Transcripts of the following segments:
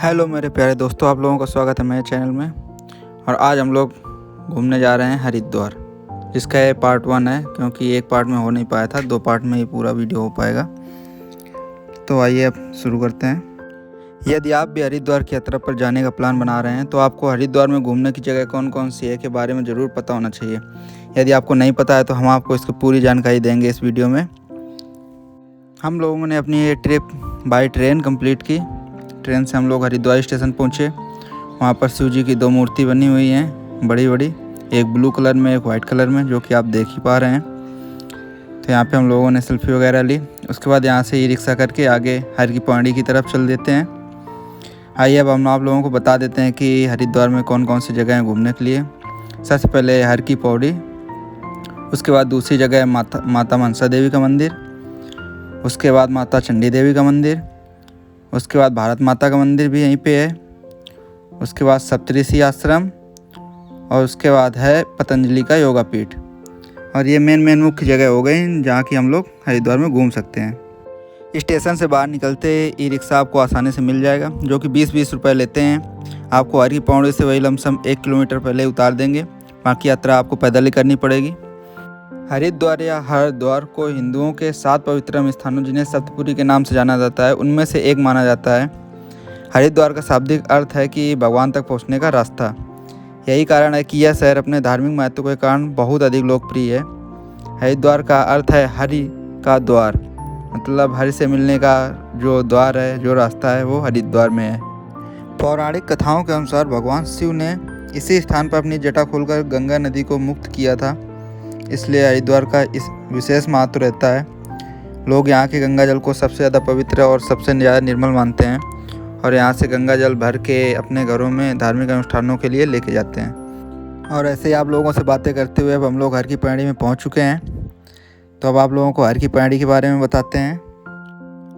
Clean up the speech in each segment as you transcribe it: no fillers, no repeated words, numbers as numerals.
Hello मेरे प्यारे दोस्तों, आप लोगों का स्वागत है मेरे चैनल में। और आज हम लोग घूमने जा रहे हैं हरिद्वार, जिसका ये पार्ट 1 है, क्योंकि एक पार्ट में हो नहीं पाया था। 2 पार्ट में ही पूरा वीडियो हो पाएगा। तो आइए अब शुरू करते हैं। यदि आप भी हरिद्वार की यात्रा पर जाने का प्लान बना रहे हैं तो आपको हरिद्वार में घूमने की जगह कौन कौन सी है के बारे में ज़रूर पता होना चाहिए। यदि आपको नहीं पता है तो हम आपको इसकी पूरी जानकारी देंगे इस वीडियो में। हम लोगों ने अपनी ये ट्रिप बाय ट्रेन कंप्लीट की। ट्रेन से हम लोग हरिद्वार स्टेशन पहुँचे। वहाँ पर शिव जी की 2 मूर्ति बनी हुई हैं, बड़ी बड़ी, एक ब्लू कलर में, एक वाइट कलर में, जो कि आप देख ही पा रहे हैं। तो यहाँ पे हम लोगों ने सेल्फी वगैरह ली। उसके बाद यहाँ से ई रिक्शा करके आगे हर की पौड़ी की तरफ चल देते हैं। आइए अब हम आप लोगों को बता देते हैं कि हरिद्वार में कौन कौन सी जगह हैं घूमने के लिए। सबसे पहले हर की पौड़ी, उसके बाद दूसरी जगह है माता मनसा देवी का मंदिर, उसके बाद माता चंडी देवी का मंदिर, उसके बाद भारत माता का मंदिर भी यहीं पे है, उसके बाद सप्तऋषि आश्रम, और उसके बाद है पतंजलि का योगा पीठ। और ये मेन मुख्य जगह हो गई जहाँ की हम लोग हरिद्वार में घूम सकते हैं। स्टेशन से बाहर निकलते ई रिक्शा आपको आसानी से मिल जाएगा, जो कि 20-20 रुपये लेते हैं। आपको हर की पौड़ी से वही लमसम 1 किलोमीटर पहले उतार देंगे। बाकी यात्रा आपको पैदल ही करनी पड़ेगी। हरिद्वार या हरद्वार को हिंदुओं के 7 पवित्रतम स्थानों, जिन्हें सप्तपुरी के नाम से जाना जाता है, उनमें से एक माना जाता है। हरिद्वार का शाब्दिक अर्थ है कि भगवान तक पहुंचने का रास्ता। यही कारण है कि यह शहर अपने धार्मिक महत्व के कारण बहुत अधिक लोकप्रिय है। हरिद्वार का अर्थ है हरि का द्वार, मतलब हरि से मिलने का जो द्वार है, जो रास्ता है, वो हरिद्वार में है। पौराणिक कथाओं के अनुसार भगवान शिव ने इसी स्थान पर अपनी जटा खोलकर गंगा नदी को मुक्त किया था, इसलिए हरिद्वार का इस विशेष महत्व रहता है। लोग यहाँ के गंगा जल को सबसे ज़्यादा पवित्र और सबसे ज़्यादा निर्मल मानते हैं, और यहाँ से गंगा जल भर के अपने घरों में धार्मिक अनुष्ठानों के लिए लेके जाते हैं। और ऐसे ही आप लोगों से बातें करते हुए अब हम लोग हर की पौड़ी में पहुँच चुके हैं। तो अब आप लोगों को हर की पौड़ी के बारे में बताते हैं।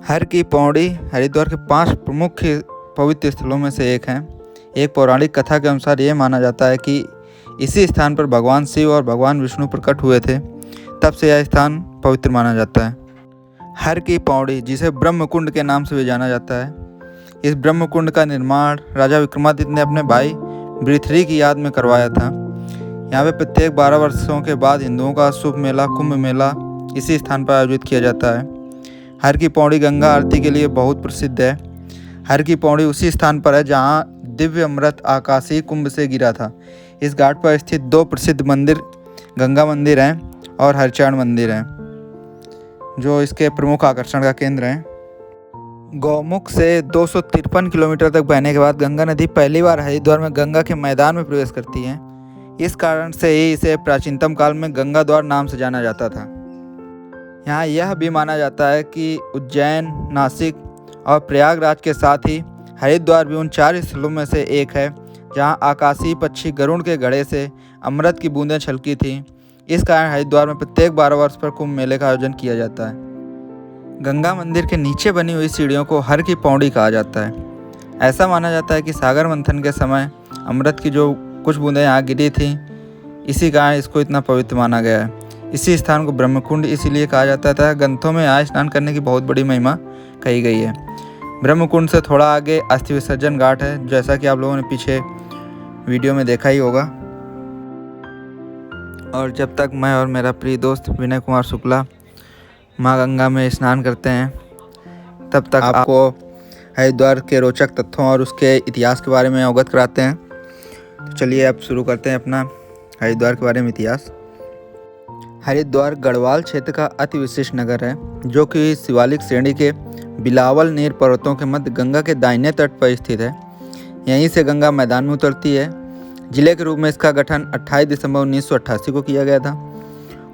हर की पौड़ी हरिद्वार के 5 प्रमुख पवित्र स्थलों में से एक है। एक पौराणिक कथा के अनुसार ये माना जाता है कि इसी स्थान पर भगवान शिव और भगवान विष्णु प्रकट हुए थे, तब से यह स्थान पवित्र माना जाता है। हर की पौड़ी, जिसे ब्रह्मकुंड के नाम से भी जाना जाता है, इस ब्रह्मकुंड का निर्माण राजा विक्रमादित्य ने अपने भाई भृथृ की याद में करवाया था। यहाँ पे प्रत्येक 12 वर्षों के बाद हिंदुओं का शुभ मेला, कुंभ मेला, इसी स्थान पर आयोजित किया जाता है। हर की पौड़ी गंगा आरती के लिए बहुत प्रसिद्ध है। हर की पौड़ी उसी स्थान पर है जहाँ दिव्य अमृत आकाशीय कुंभ से गिरा था। इस घाट पर स्थित 2 प्रसिद्ध मंदिर गंगा मंदिर हैं और हरचांड मंदिर हैं, जो इसके प्रमुख आकर्षण का केंद्र हैं। गौमुख से 253 किलोमीटर तक बहने के बाद गंगा नदी पहली बार हरिद्वार में गंगा के मैदान में प्रवेश करती है। इस कारण से ही इसे प्राचीनतम काल में गंगा द्वार नाम से जाना जाता था। यहाँ यह भी माना जाता है कि उज्जैन, नासिक और प्रयागराज के साथ ही हरिद्वार भी उन 4 स्थलों में से एक है जहाँ आकाशीय पक्षी गरुड़ के घड़े से अमृत की बूंदें छलकी थीं। इस कारण हरिद्वार में प्रत्येक 12 वर्ष पर कुंभ मेले का आयोजन किया जाता है। गंगा मंदिर के नीचे बनी हुई सीढ़ियों को हर की पौड़ी कहा जाता है। ऐसा माना जाता है कि सागर मंथन के समय अमृत की जो कुछ बूंदें यहाँ गिरी थीं, इसी कारण इसको इतना पवित्र माना गया है। इसी स्थान को ब्रह्मकुंड इसीलिए कहा जाता था। ग्रंथों में यहाँ स्नान करने की बहुत बड़ी महिमा कही गई है। ब्रह्मकुंड से थोड़ा आगे अस्थि विसर्जन घाट है, जैसा कि आप लोगों ने पीछे वीडियो में देखा ही होगा। और जब तक मैं और मेरा प्रिय दोस्त विनय कुमार शुक्ला माँ गंगा में स्नान करते हैं, तब तक आपको हरिद्वार के रोचक तथ्यों और उसके इतिहास के बारे में अवगत कराते हैं। तो चलिए अब शुरू करते हैं अपना हरिद्वार के बारे में इतिहास। हरिद्वार गढ़वाल क्षेत्र का अति विशिष्ट नगर है, जो कि शिवालिक श्रेणी के बिलावल नीर पर्वतों के मध्य गंगा के दाहिने तट पर स्थित है। यहीं से गंगा मैदान में उतरती है। जिले के रूप में इसका गठन 28 दिसंबर 1988 को किया गया था।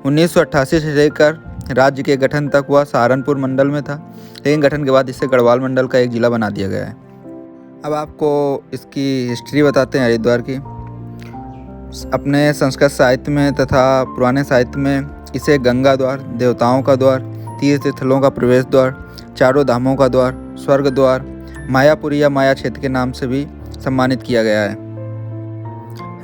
1988 से लेकर राज्य के गठन तक वह सहारनपुर मंडल में था, लेकिन गठन के बाद इसे गढ़वाल मंडल का एक जिला बना दिया गया है। अब आपको इसकी हिस्ट्री बताते हैं हरिद्वार की। अपने संस्कृत साहित्य में तथा पुराने साहित्य में इसे गंगा द्वार, देवताओं का द्वार, तीर्थ स्थलों का प्रवेश द्वार, चारों धामों का द्वार, स्वर्ग द्वार, मायापुरी या माया क्षेत्र के नाम से भी सम्मानित किया गया है।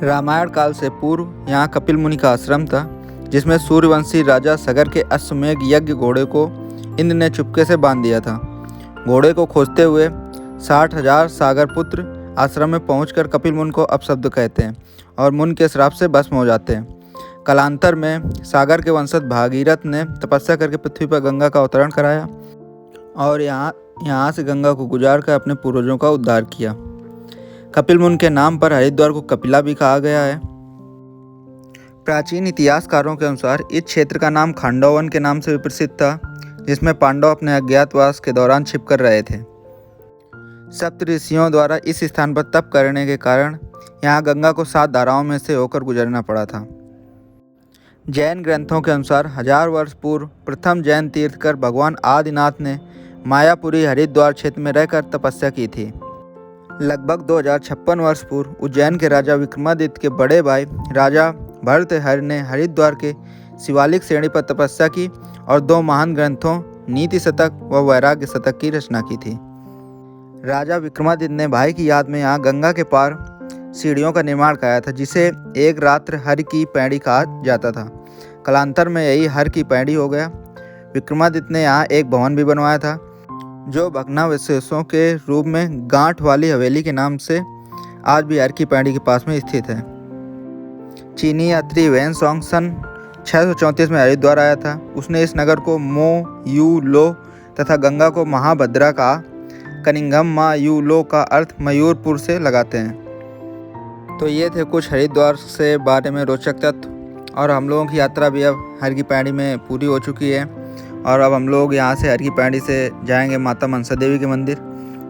रामायण काल से पूर्व यहाँ कपिल मुनि का आश्रम था, जिसमें सूर्यवंशी राजा सगर के अश्वमेध यज्ञ घोड़े को इंद्र ने चुपके से बांध दिया था। घोड़े को खोजते हुए 60,000 सागर पुत्र आश्रम में पहुंचकर कपिल मुनि को अपशब्द कहते हैं और मुनि के श्राप से भस्म हो जाते हैं। कालांतर में सागर के वंशज भागीरथ ने तपस्या करके पृथ्वी पर गंगा का अवतरण कराया और यहाँ से गंगा को गुजार कर अपने पूर्वजों का उद्धार किया। कपिल मुनि के नाम पर हरिद्वार को कपिला भी कहा गया है। प्राचीन इतिहासकारों के अनुसार इस क्षेत्र का नाम खांडवन के नाम से भी प्रसिद्ध था, जिसमें पांडव अपने अज्ञातवास के दौरान छिपकर रहे थे। सप्त ऋषियों द्वारा इस स्थान पर तप करने के कारण यहाँ गंगा को 7 धाराओं में से होकर गुजरना पड़ा था। जैन ग्रंथों के अनुसार 1000 वर्ष पूर्व प्रथम जैन तीर्थकर भगवान आदिनाथ ने मायापुरी हरिद्वार क्षेत्र में रहकर तपस्या की थी। लगभग 2056 वर्ष पूर्व उज्जैन के राजा विक्रमादित्य के बड़े भाई राजा भर्तृहरि ने हरिद्वार के शिवालिक श्रेणी पर तपस्या की और 2 महान ग्रंथों नीति शतक व वैराग्य शतक की रचना की थी। राजा विक्रमादित्य ने भाई की याद में यहाँ गंगा के पार सीढ़ियों का निर्माण कराया था, जिसे एक रात्र हर की पैड़ी कहा जाता था। कालांतर में यही हर की पैड़ी हो गया। विक्रमादित्य ने यहाँ एक भवन भी बनवाया था, जो भग्नावशेषों के रूप में गांठ वाली हवेली के नाम से आज भी हर की पैड़ी के पास में स्थित है। चीनी यात्री वैन सॉन्ग सन 634 में हरिद्वार आया था। उसने इस नगर को मो यू लो तथा गंगा को महाभद्रा कहा। कनिंघम मा यू लो का अर्थ मयूरपुर से लगाते हैं। तो ये थे कुछ हरिद्वार से बारे में रोचक तथ्य, और हम लोगों की यात्रा भी अब हर की पैड़ी में पूरी हो चुकी है। और अब हम लोग यहाँ से हर की पैड़ी से जाएंगे माता मनसा देवी के मंदिर,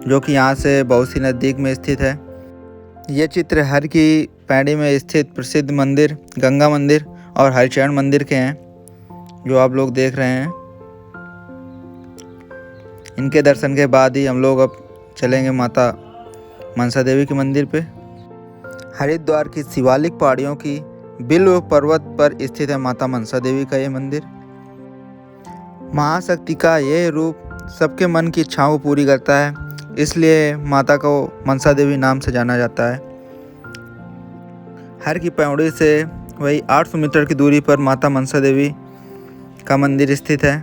जो कि यहाँ से बहुत ही नज़दीक में स्थित है। ये चित्र हर की पैड़ी में स्थित प्रसिद्ध मंदिर गंगा मंदिर और हरिचरण मंदिर के हैं, जो आप लोग देख रहे हैं। इनके दर्शन के बाद ही हम लोग अब चलेंगे माता मनसा देवी के मंदिर पे। हरिद्वार की शिवालिक पहाड़ियों की बिल्व पर्वत पर स्थित है माता मनसा देवी का ये मंदिर। महाशक्ति का यह रूप सबके मन की इच्छाओं को पूरी करता है, इसलिए माता को मनसा देवी नाम से जाना जाता है। हर की पौड़ी से वही 800 मीटर की दूरी पर माता मनसा देवी का मंदिर स्थित है।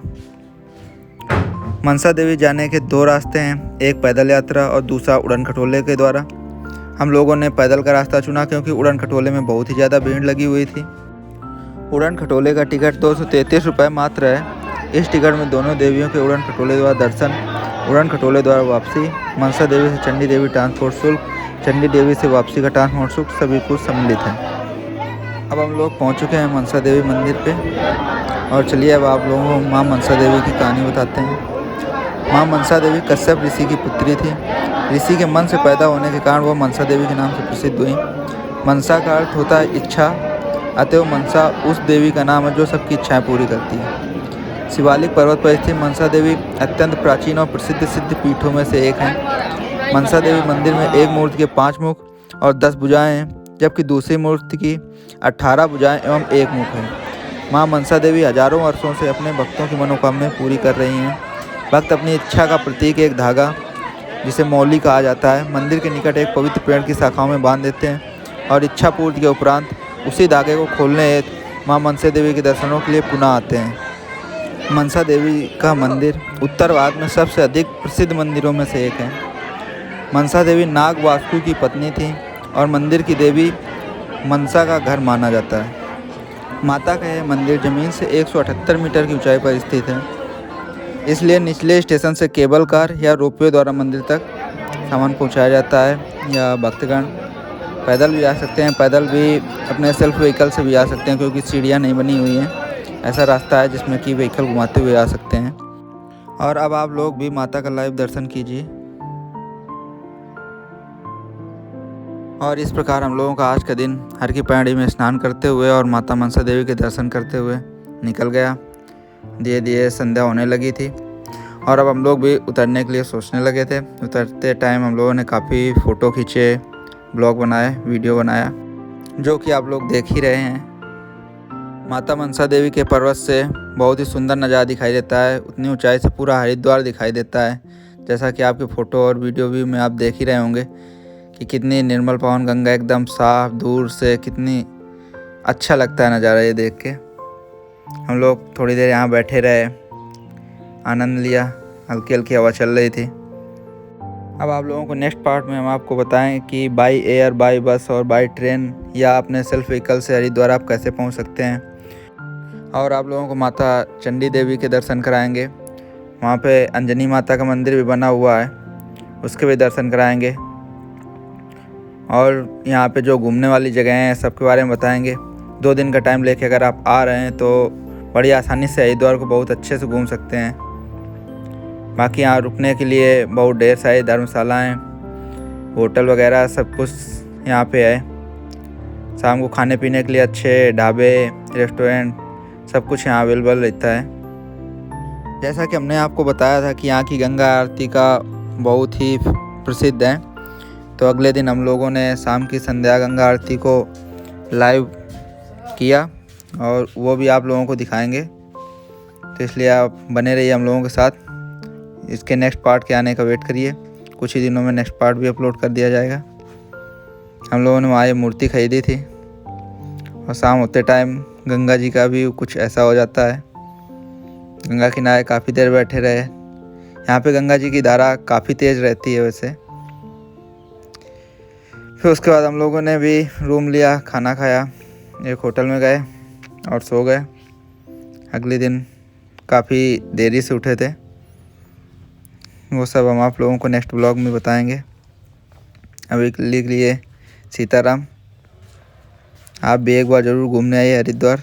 मनसा देवी जाने के 2 रास्ते हैं, एक पैदल यात्रा और दूसरा उड़न खटोले के द्वारा। हम लोगों ने पैदल का रास्ता चुना क्योंकि उड़न खटोले में बहुत ही ज़्यादा भीड़ लगी हुई थी। उड़न खटोले का टिकट 233 रुपये मात्र है। इस टिकट में दोनों देवियों के उड़न खटोले द्वारा दर्शन, उड़न खटोले द्वारा वापसी, मनसा देवी से चंडी देवी ट्रांसपोर्ट शुल्क, चंडी देवी से वापसी का ट्रांसपोर्ट शुल्क सभी कुछ सम्मिलित है। अब हम लोग पहुंच चुके हैं मनसा देवी मंदिर पे, और चलिए अब आप लोगों को माँ मनसा देवी की कहानी बताते हैं। माँ मनसा देवी कश्यप ऋषि की पुत्री थी। ऋषि के मन से पैदा होने के कारण वो मनसा देवी के नाम से प्रसिद्ध हुई। मनसा का अर्थ होता है इच्छा, अतएव मनसा उस देवी का नाम है जो सबकी इच्छाएं पूरी करती है। शिवालिक पर्वत पर स्थित मनसा देवी अत्यंत प्राचीन और प्रसिद्ध सिद्ध पीठों में से एक है। मनसा देवी मंदिर में एक मूर्ति के 5 मुख और 10 भुजाएं हैं, जबकि दूसरी मूर्ति की 18 भुजाएं एवं 1 मुख है। माँ मनसा देवी हजारों वर्षों से अपने भक्तों की मनोकामनाएं पूरी कर रही हैं। भक्त अपनी इच्छा का प्रतीक एक धागा, जिसे मौली कहा जाता है, मंदिर के निकट एक पवित्र पेड़ की शाखाओं में बांध देते हैं और इच्छा पूर्ति के उपरांत उसी धागे को खोलने हेतु माँ मनसा देवी के दर्शनों के लिए पुनः आते हैं। मनसा देवी का मंदिर उत्तर भारत में सबसे अधिक प्रसिद्ध मंदिरों में से एक है। मनसा देवी नाग वास्तु की पत्नी थी और मंदिर की देवी मनसा का घर माना जाता है। माता का यह मंदिर जमीन से 178 मीटर की ऊंचाई पर स्थित है, इसलिए निचले स्टेशन से केबल कार या रोपवे द्वारा मंदिर तक सामान पहुंचाया जाता है, या भक्तगण पैदल भी आ सकते हैं। पैदल भी अपने सेल्फ व्हीकल से भी आ सकते हैं, क्योंकि सीढ़ियाँ नहीं बनी हुई हैं। ऐसा रास्ता है जिसमें कि व्हीकल घुमाते हुए आ सकते हैं। और अब आप लोग भी माता का लाइव दर्शन कीजिए। और इस प्रकार हम लोगों का आज का दिन हर की पैड़ी में स्नान करते हुए और माता मनसा देवी के दर्शन करते हुए निकल गया। धीरे धीरे संध्या होने लगी थी और अब हम लोग भी उतरने के लिए सोचने लगे थे। उतरते टाइम हम लोगों ने काफ़ी फ़ोटो खींचे, ब्लॉग बनाए, वीडियो बनाया, जो कि आप लोग देख ही रहे हैं। माता मनसा देवी के पर्वत से बहुत ही सुंदर नज़ारा दिखाई देता है। उतनी ऊंचाई से पूरा हरिद्वार दिखाई देता है, जैसा कि आपके फ़ोटो और वीडियो भी में आप देख ही रहे होंगे कि कितनी निर्मल पावन गंगा एकदम साफ, दूर से कितनी अच्छा लगता है नज़ारा ये देख के। हम लोग थोड़ी देर यहाँ बैठे रहे, आनंद लिया, हल्की हल्की हवा चल रही थी। अब आप लोगों को नेक्स्ट पार्ट में हम आपको बताएं कि बाई एयर, बाई बस और बाई ट्रेन या अपने सेल्फ व्हीकल से हरिद्वार आप कैसे पहुंच सकते हैं। और आप लोगों को माता चंडी देवी के दर्शन कराएंगे। वहां पे अंजनी माता का मंदिर भी बना हुआ है, उसके भी दर्शन कराएंगे। और यहाँ पे जो घूमने वाली जगह हैं सबके बारे में बताएंगे। 2 दिन का टाइम लेके अगर आप आ रहे हैं तो बड़ी आसानी से हरिद्वार को बहुत अच्छे से घूम सकते हैं। बाकी यहाँ रुकने के लिए बहुत ढेर सारी धर्मशालाएँ, होटल वगैरह सब कुछ यहाँ पे है। शाम को खाने पीने के लिए अच्छे ढाबे, रेस्टोरेंट सब कुछ यहाँ अवेलेबल रहता है। जैसा कि हमने आपको बताया था कि यहाँ की गंगा आरती का बहुत ही प्रसिद्ध है, तो अगले दिन हम लोगों ने शाम की संध्या गंगा आरती को लाइव किया और वो भी आप लोगों को दिखाएंगे। तो इसलिए आप बने रहिए हम लोगों के साथ। इसके नेक्स्ट पार्ट के आने का वेट करिए, कुछ ही दिनों में नेक्स्ट पार्ट भी अपलोड कर दिया जाएगा। हम लोगों ने वहाँ ये मूर्ति खरीदी थी और शाम होते टाइम गंगा जी का भी कुछ ऐसा हो जाता है। गंगा किनारे काफ़ी देर बैठे रहे। यहाँ पे गंगा जी की धारा काफ़ी तेज़ रहती है वैसे। फिर उसके बाद हम लोगों ने भी रूम लिया, खाना खाया, एक होटल में गए और सो गए। अगले दिन काफ़ी देरी से उठे थे। वो सब हम आप लोगों को नेक्स्ट ब्लॉग में बताएंगे। अभी के लिए सीताराम। आप भी एक बार ज़रूर घूमने आइए हरिद्वार।